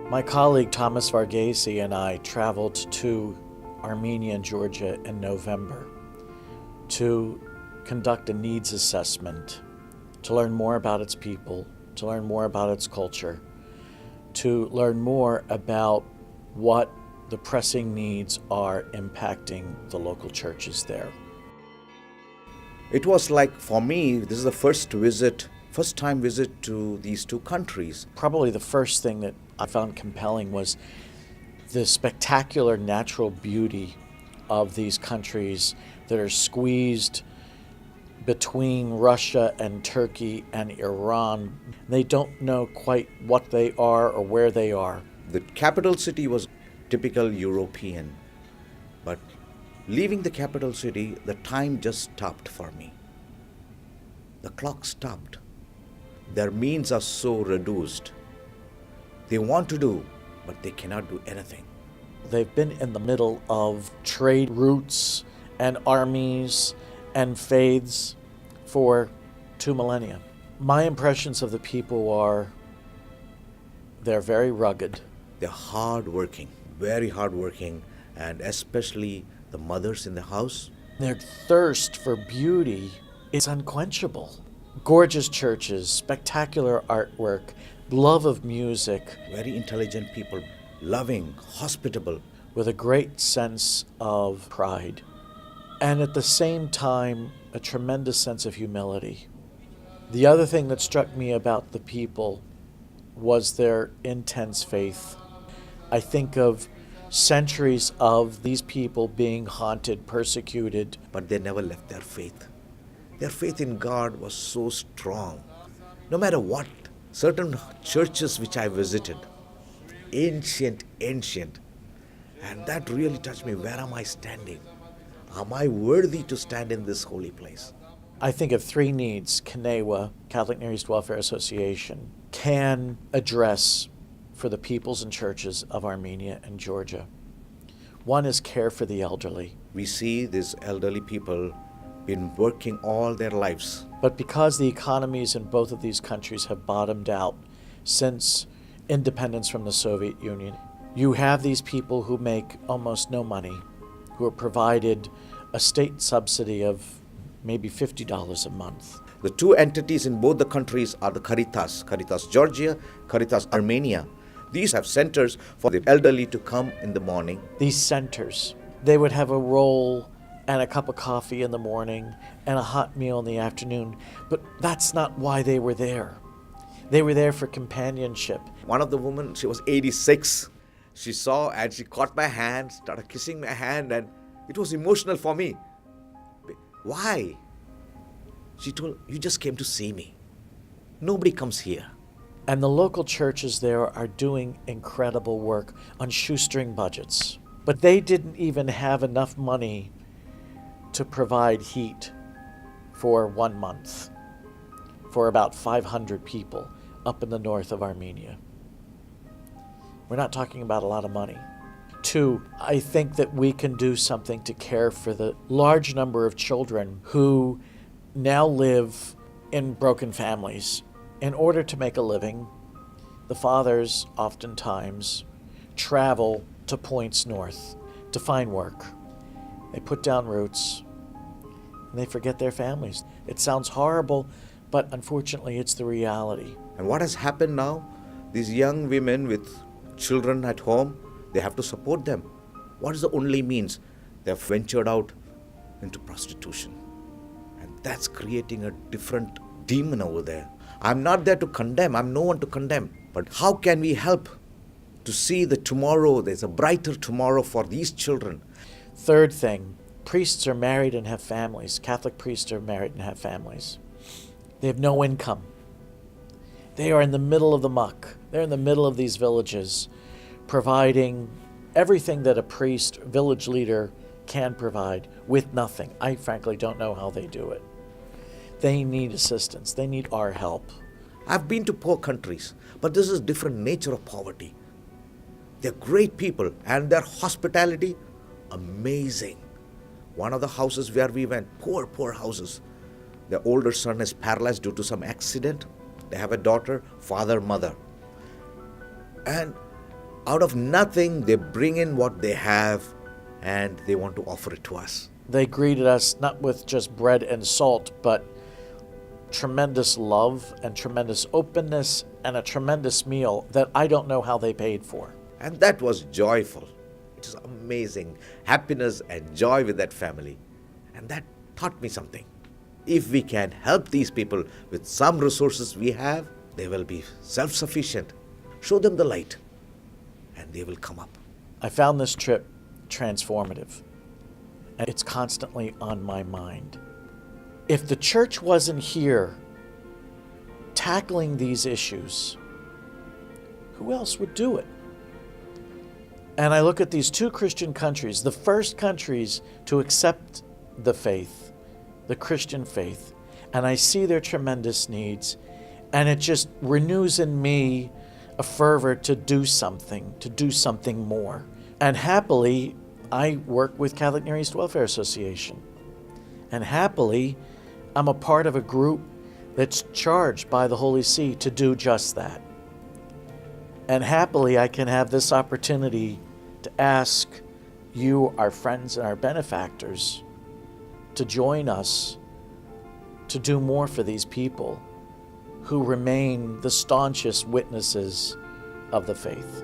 My colleague Thomas Varghese and I traveled to Armenia and Georgia in November to conduct a needs assessment, to learn more about its people, to learn more about its culture, to learn more about what the pressing needs are impacting the local churches there. It was like, for me, this is the first time visit to these two countries. Probably the first thing that I found compelling was the spectacular natural beauty of these countries that are squeezed between Russia and Turkey and Iran. They don't know quite what they are or where they are. The capital city was typical European, but leaving the capital city, the time just stopped for me. The clock stopped. Their means are so reduced. They want to do, but they cannot do anything. They've been in the middle of trade routes and armies and faiths for 2 millennia. My impressions of the people are they're very rugged. They're hardworking, very hardworking, and especially the mothers in the house. Their thirst for beauty is unquenchable. Gorgeous churches, spectacular artwork, love of music. Very intelligent people, loving, hospitable. With a great sense of pride. And at the same time, a tremendous sense of humility. The other thing that struck me about the people was their intense faith. I think of centuries of these people being haunted, persecuted. But they never left their faith. Their faith in God was so strong. No matter what, certain churches which I visited, ancient, and that really touched me. Where am I standing? Am I worthy to stand in this holy place? I think of three needs Kanewa, Catholic Near East Welfare Association, can address for the peoples and churches of Armenia and Georgia. One is care for the elderly. We see these elderly people been working all their lives. But because the economies in both of these countries have bottomed out since independence from the Soviet Union, you have these people who make almost no money, who are provided a state subsidy of maybe $50 a month. The two entities in both the countries are the Caritas Georgia, Caritas Armenia. These have centers for the elderly to come in the morning. These centers, they would have a roll and a cup of coffee in the morning and a hot meal in the afternoon. But that's not why they were there. They were there for companionship. One of the women, she was 86. She saw and she caught my hand, started kissing my hand, and it was emotional for me. Why? She told, you just came to see me. Nobody comes here. And the local churches there are doing incredible work on shoestring budgets. But they didn't even have enough money to provide heat for 1 month for about 500 people up in the north of Armenia. We're not talking about a lot of money. Two, I think that we can do something to care for the large number of children who now live in broken families. In order to make a living, the fathers oftentimes travel to points north to find work. They put down roots and they forget their families. It sounds horrible, but unfortunately it's the reality. And what has happened now? These young women with children at home, they have to support them. What is the only means? They have ventured out into prostitution. And that's creating a different demon over there. I'm not there to condemn. I'm no one to condemn. But how can we help to see the tomorrow? There's a brighter tomorrow for these children. Third thing, priests are married and have families. Catholic priests are married and have families. They have no income. They are in the middle of the muck. They're in the middle of these villages, providing everything that a priest, village leader, can provide with nothing. I frankly don't know how they do it. They need assistance. They need our help. I've been to poor countries, but this is different nature of poverty. They're great people and their hospitality, amazing. One of the houses where we went, poor houses. The older son is paralyzed due to some accident. They have a daughter, father, mother. And Out of nothing, they bring in what they have and they want to offer it to us. They greeted us not with just bread and salt, but tremendous love and tremendous openness and a tremendous meal that I don't know how they paid for. And that was joyful. It was amazing happiness and joy with that family. And that taught me something. If we can help these people with some resources we have, they will be self-sufficient. Show them the light and they will come up. I found this trip transformative, and it's constantly on my mind. If the church wasn't here tackling these issues, who else would do it? And I look at these two Christian countries, the first countries to accept the faith, the Christian faith, and I see their tremendous needs, and it just renews in me a fervor to do something more. And happily, I work with Catholic Near East Welfare Association. And happily, I'm a part of a group that's charged by the Holy See to do just that. And happily, I can have this opportunity to ask you, our friends and our benefactors, to join us to do more for these people who remain the staunchest witnesses of the faith.